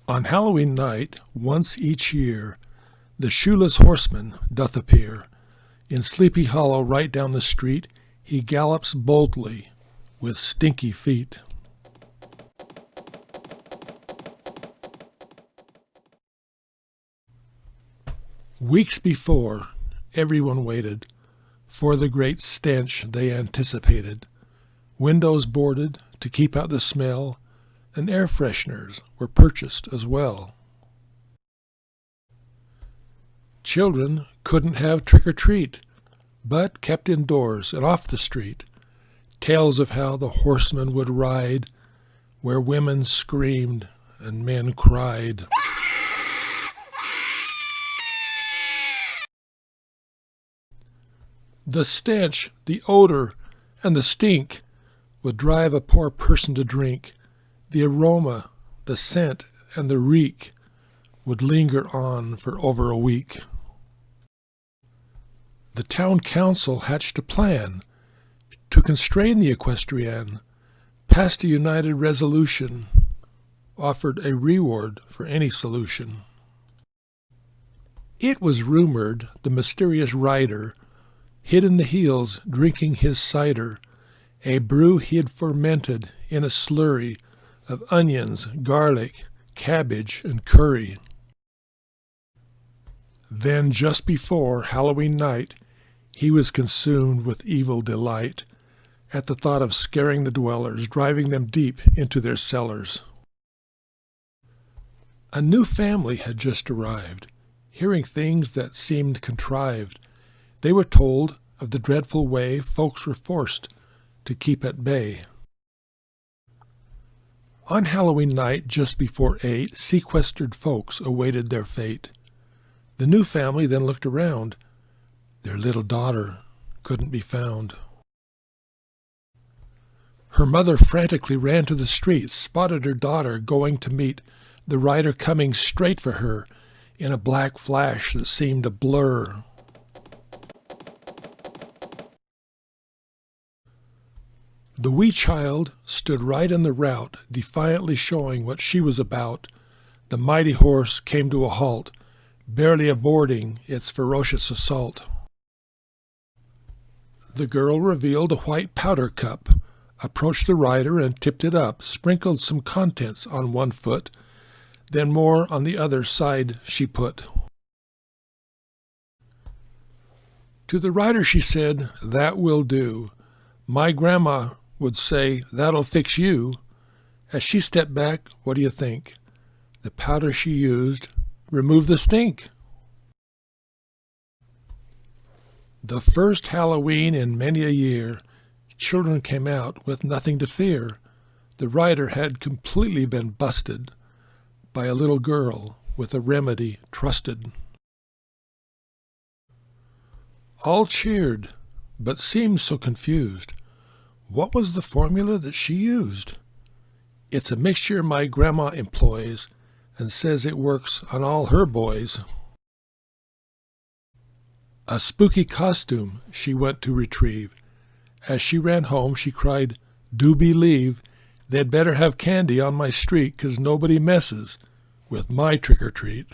On Halloween night, once each year, the Shoeless Horseman doth appear. In Sleepy Hollow right down the street, he gallops boldly with stinky feet. Weeks before, everyone waited for the great stench they anticipated. Windows boarded to keep out the smell, and air fresheners were purchased as well. Children couldn't have trick-or-treat, but kept indoors and off the street. Tales of how the horseman would ride, where women screamed and men cried. The stench, the odor, and the stink would drive a poor person to drink. The aroma, the scent, and the reek would linger on for over a week. The town council hatched a plan to constrain the equestrian, passed a united resolution, offered a reward for any solution. It was rumored the mysterious rider hid in the hills drinking his cider, a brew he had fermented in a slurry of onions, garlic, cabbage, and curry. Then, just before Halloween night, he was consumed with evil delight at the thought of scaring the dwellers, driving them deep into their cellars. A new family had just arrived, hearing things that seemed contrived. They were told of the dreadful way folks were forced to keep at bay. On Halloween night, just before 8, sequestered folks awaited their fate. The new family then looked around. Their little daughter couldn't be found. Her mother frantically ran to the street, spotted her daughter going to meet the rider coming straight for her in a black flash that seemed a blur. The wee child stood right in the route, defiantly showing what she was about. The mighty horse came to a halt, barely aborting its ferocious assault. The girl revealed a white powder cup, approached the rider and tipped it up, sprinkled some contents on one foot, then more on the other side she put. To the rider she said, "That will do. My grandma would say, that'll fix you." As she stepped back, what do you think? The powder she used removed the stink. The first Halloween in many a year, children came out with nothing to fear. The rider had completely been busted by a little girl with a remedy trusted. All cheered, but seemed so confused. What was the formula that she used? "It's a mixture my grandma employs and says it works on all her boys." A spooky costume she went to retrieve. As she ran home, she cried, "Do believe they'd better have candy on my street, 'cause nobody messes with my trick-or-treat."